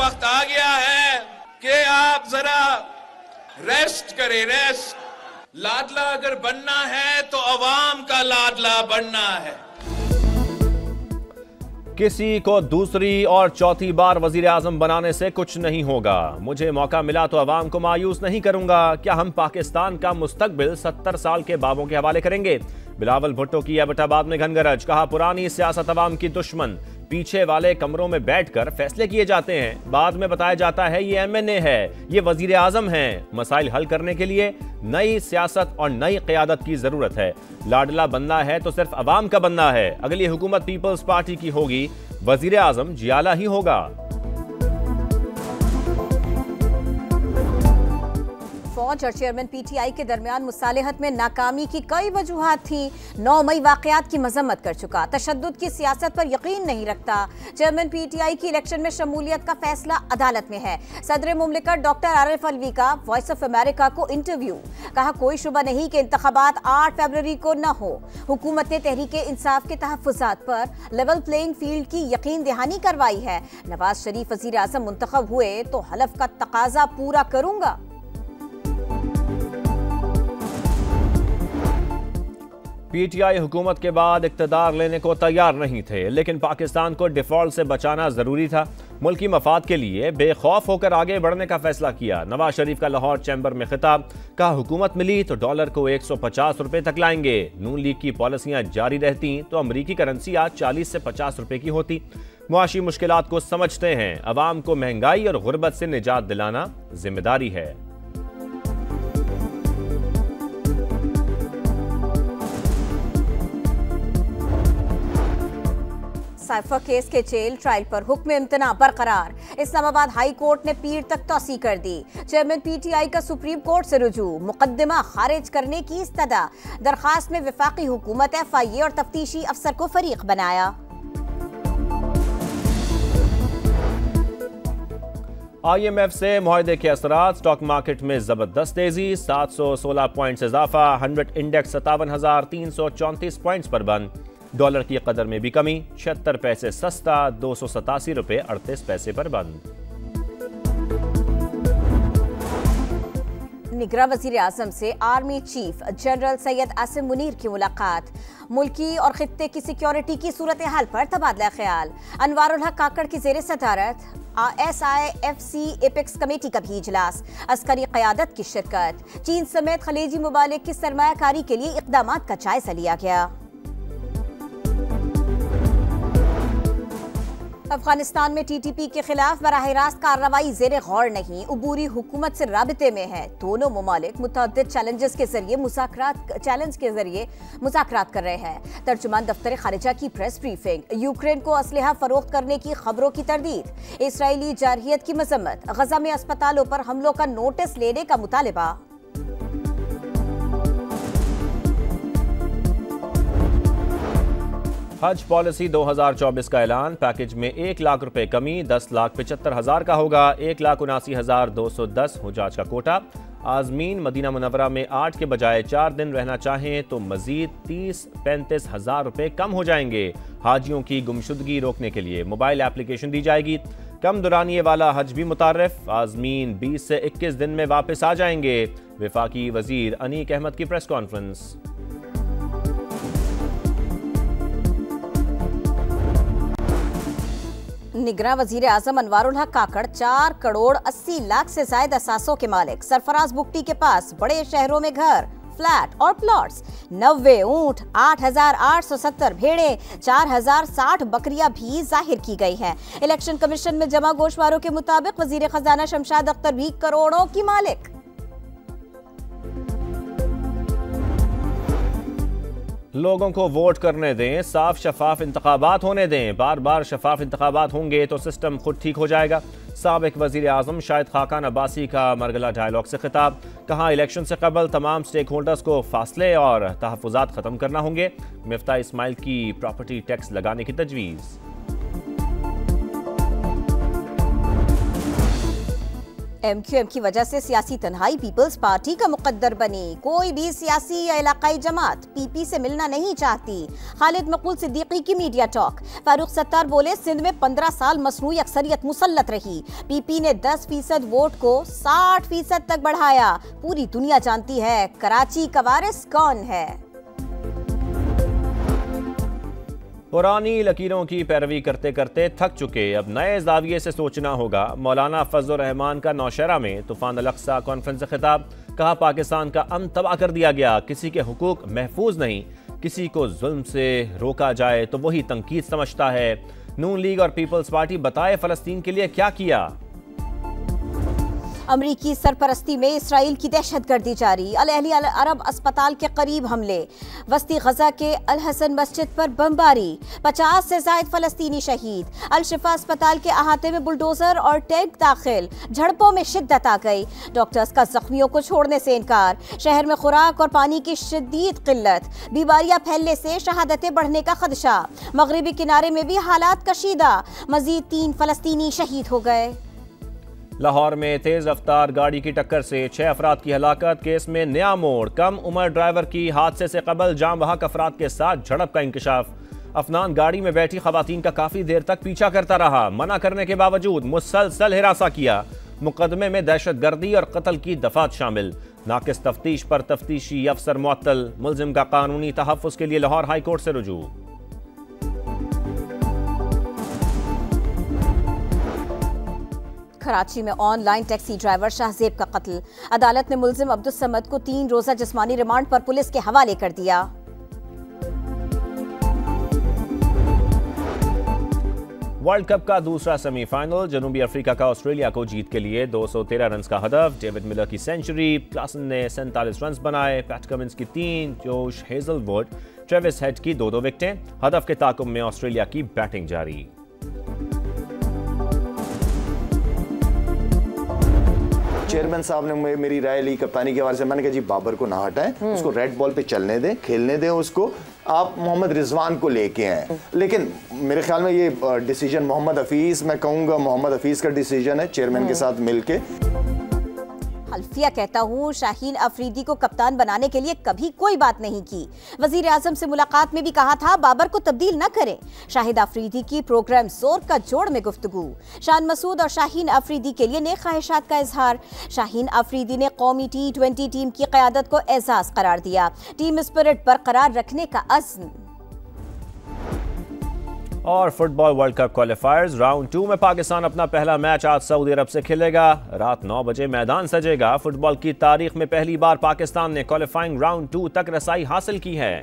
वक्त आ गया है कि आप जरा रेस्ट करें, रेस्ट। लाडला अगर बनना है तो अवाम का लाडला बनना है। किसी को दूसरी और चौथी बार वजीर आजम बनाने से कुछ नहीं होगा। मुझे मौका मिला तो अवाम को मायूस नहीं करूंगा। क्या हम पाकिस्तान का मुस्तकबिल 70 साल के बाबों के हवाले करेंगे? बिलावल भुट्टो की एबटाबाद में घनगरज। कहा, पुरानी सियासत अवाम की दुश्मन। पीछे वाले कमरों में बैठकर फैसले किए जाते हैं, बाद में बताया जाता है ये MNA है, ये वजीर आजम हैं। मसाइल हल करने के लिए नई सियासत और नई क़यादत की जरूरत है। लाडला बनना है तो सिर्फ अवाम का बनना है। अगली हुकूमत पीपल्स पार्टी की होगी, वजीर आजम जियाला ही होगा। फौज और चेयरमैन PTI के दरमियान मुसालहत में नाकामी की कई वजूहात थी। 9 मई वाकयात की मजम्मत कर चुका, तशद्दुद की सियासत पर यकीन नहीं रखता। चेयरमैन PTI की इलेक्शन में शमूलियत का फैसला अदालत में है। सदर मुमलिकत डॉक्टर आरिफ अलवी का वॉइस ऑफ अमेरिका को इंटरव्यू। कहा, कोई शुबा नहीं कि इंतखाबात 8 फरवरी को न हो। हुकूमत ने तहरीके इंसाफ के तहफ़्फ़ुज़ात पर लेवल प्लेइंग फील्ड की यकीन दहानी करवाई है। नवाज शरीफ वज़ीर आज़म मुंतखब हुए तो हलफ का तकाजा पूरा करूंगा। PTI हुकूमत के बाद इक़्तिदार लेने को तैयार नहीं थे, लेकिन पाकिस्तान को डिफॉल्ट से बचाना जरूरी था। मुल्की मफाद के लिए बेखौफ होकर आगे बढ़ने का फैसला किया। नवाज शरीफ का लाहौर चैम्बर में खिताब। कहा, हुकूमत मिली तो डॉलर को 150 रुपए तक लाएंगे। नून लीग की पॉलिसियां जारी रहती तो अमरीकी करेंसी आज 40 से 50 रुपए की होती। मुआशी मुश्किलात को समझते हैं। अवाम को महंगाई और गुर्बत से निजात दिलाना जिम्मेदारी है। साइफर केस के जेल ट्रायल पर हुक्म इम्तना बरकरार। इस्लामाबाद हाई कोर्ट ने पीर तक तौसी कर दी। चेयरमैन PTI का सुप्रीम कोर्ट से रुजू। मुकदमा खारिज करने की इस्तदा। दरखास्त में वफाकी हुकूमत FIA और तफ्तीशी अफसर को फरीक बनाया। IMF से मुआहदे के असरात। स्टॉक मार्केट में जबरदस्त तेजी। 716 पॉइंट्स इजाफा। 100 इंडेक्स 57,334 पॉइंट्स पर बंद। डॉलर की कदर में भी कमी। 76 पैसे सस्ता। 287 रुपए 38 पैसे पर बंद। निगरां वज़ीर आज़म से army chief general Syed Asim Munir की मुलाकात। मुल्की और खित्ते की सिक्योरिटी की सूरत हाल पर तबादला ख्याल। अनवारुल हक काकड़ की ज़ेर सदारत SIFC एपेक्स कमेटी का भी इजलास। अस्करी क़यादत की शिरकत। चीन समेत खलीजी ममालिक की सरमायाकारी के लिए इक़दामात का जायजा लिया गया। अफगानिस्तान में TTP के खिलाफ बराह रास्त कार्रवाई ज़ेरे गौर नहीं। अबूरी हुकूमत से राबिते में है। दोनों ममालिक मुतअद्दिद चैलेंज के जरिए मुज़ाकरात कर रहे हैं। तर्जुमान दफ्तर खारिजा की प्रेस ब्रीफिंग। यूक्रेन को असलहा फरोख्त करने की खबरों की तरदीद। इसराइली जारहियत की मजम्मत। गजा में अस्पतालों पर हमलों का नोटिस लेने का मुतालिबा। हज पॉलिसी 2024 का ऐलान। पैकेज में 1 लाख रुपए कमी। 10,75,000 का होगा। 1,79,210 हुजाज का कोटा। आजमीन मदीना मुनव्वरा में 8 के बजाय 4 दिन रहना चाहें तो मजीद 30-35 हज़ार रुपए कम हो जाएंगे। हाजियों की गुमशुदगी रोकने के लिए मोबाइल एप्लीकेशन दी जाएगी। कम दुरानिये वाला हज भी मुतारफ। आजमीन 20 से 21 दिन में वापस आ जाएंगे। वफाकी वजीर अनीक अहमद की प्रेस कॉन्फ्रेंस। निगरां वजीर आजम अनवारुल हक काकड़ 4 करोड़ 80 लाख से ज्यादा असासों के मालिक। सरफराज बुगटी के पास बड़े शहरों में घर, फ्लैट और प्लॉट्स। 90 ऊंट, 8,870 भेड़ें, 4,060 बकरियां भी जाहिर की गई हैं। इलेक्शन कमीशन में जमा गोशवारों के मुताबिक वजीर खजाना शमशाद अख्तर भी करोड़ों की मालिक। लोगों को वोट करने दें, साफ शफाफ इंतखाबात होने दें। बार बार शफाफ इंतखाबात होंगे तो सिस्टम खुद ठीक हो जाएगा। साबिक वजीर आजम शाहिद खाकान अब्बासी का मरगला डायलॉग से खिताब। कहा, इलेक्शन से कबल तमाम स्टेक होल्डर्स को फासले और तहफ़्फ़ुज़ात ख़त्म करना होंगे। मिफ्ता इस्माइल की प्रॉपर्टी टैक्स लगाने की तजवीज़। MQM की वजह से सियासी तन्हाई पीपल्स पार्टी का मुकद्दर बनी। कोई भी सियासी या इलाकाई जमात PP से मिलना नहीं चाहती। खालिद मकबूल सिद्दीकी की मीडिया टॉक। फारूक सत्तार बोले, सिंध में 15 साल मसनूई अक्सरियत मुसल्लत रही। PP ने 10% वोट को 60% तक बढ़ाया। पूरी दुनिया जानती है कराची का वारिस कौन है। पुरानी लकीरों की पैरवी करते करते थक चुके, अब नए जाविये से सोचना होगा। मौलाना फजलुर रहमान का नौशहरा में तूफान अल-अक्सा कॉन्फ्रेंस से खिताब। कहा, पाकिस्तान का अमन तबाह कर दिया गया, किसी के हुकूक महफूज नहीं। किसी को जुल्म से रोका जाए तो वही तंकीद समझता है। नून लीग और पीपल्स पार्टी बताए फ़लस्तीन के लिए क्या किया। अमरीकी सरपरस्ती में इसराइल की दहशतगर्दी जारी। अल अहली अल अरब अस्पताल के करीब हमले। वस्ती गजा के अल हसन मस्जिद पर बमबारी। 50 से ज्यादा फलस्तीनी शहीद। अल शिफा अस्पताल के अहाते में बुलडोजर और टैंक दाखिल। झड़पों में शिद्दत आ गई। डॉक्टर्स का जख्मियों को छोड़ने से इनकार। शहर में खुराक और पानी की शदीद किल्लत। बीमारियां फैलने से शहादतें बढ़ने का खदशा। मगरिबी किनारे में भी हालात कशीदा। मजीद 3 फलस्तीनी शहीद हो गए। लाहौर में तेज रफ्तार गाड़ी की टक्कर से 6 अफराद की हलाकत। केस में नया मोड़। कम उम्र ड्राइवर की हादसे से कबल जाम बहक अफराद के साथ झड़प का इंकशाफ। अफनान गाड़ी में बैठी खवातीन का काफी देर तक पीछा करता रहा। मना करने के बावजूद मुसलसल हिरासा किया। मुकदमे में दहशतगर्दी और कत्ल की दफात शामिल। नाकिस तफ्तीश पर तफ्तीशी अफसर मुअत्तल। मुलजिम का कानूनी तहफ़्फ़ुज़ के लिए लाहौर हाई कोर्ट से रुजू। कराची में ऑनलाइन टैक्सी ड्राइवर शाहजेब का कत्ल। अदालत ने मुलजिम अब्दुल समद को 3 रोजा जिस्मानी रिमांड पर पुलिस के हवाले कर दिया। वर्ल्ड कप का दूसरा सेमीफाइनल। जनूबी अफ्रीका का ऑस्ट्रेलिया को जीत के लिए 213 रन का हदफ। डेविड मिलर की सेंचुरी। क्लासन ने 47 रन बनाए। पैट कमिंस की 3, जोश हेजलवुड, ट्रेविस हेड की 2-2 विकेटें। हदफ के ताकुब में ऑस्ट्रेलिया की बैटिंग जारी। चेयरमैन साहब ने मेरी राय ली कप्तानी के हवाले से। मैंने कहा जी बाबर को ना हटाएं, उसको रेड बॉल पे चलने दें, खेलने दें उसको। आप मोहम्मद रिजवान को लेके आए। लेकिन मेरे ख्याल में ये डिसीजन मोहम्मद हफीज, मैं कहूँगा मोहम्मद हफीज का डिसीजन है चेयरमैन के साथ मिलके। अल्फिया कहता हूँ, शाहीन अफरीदी को कप्तान बनाने के लिए कभी कोई बात नहीं की। वजीर आजम से मुलाकात में भी कहा था बाबर को तब्दील न करें। शाहिद अफरीदी की प्रोग्राम जोर का जोड़ में गुफ्तगू। शान मसूद और शाहीन अफरीदी के लिए नेक ख्वाहिशात का इजहार। शाहीन अफरीदी ने कौमी T20 टीम की क़यादत को एजाज करार दिया। टीम स्पिरिट बरकरार रखने का अज़्म। और फुटबॉल वर्ल्ड कप क्वालिफायर्स राउंड 2 में पाकिस्तान अपना पहला मैच आज सऊदी अरब से खेलेगा। रात 9 बजे मैदान सजेगा। फुटबॉल की तारीख में पहली बार पाकिस्तान ने क्वालिफाइंग राउंड 2 तक रसाई हासिल की है।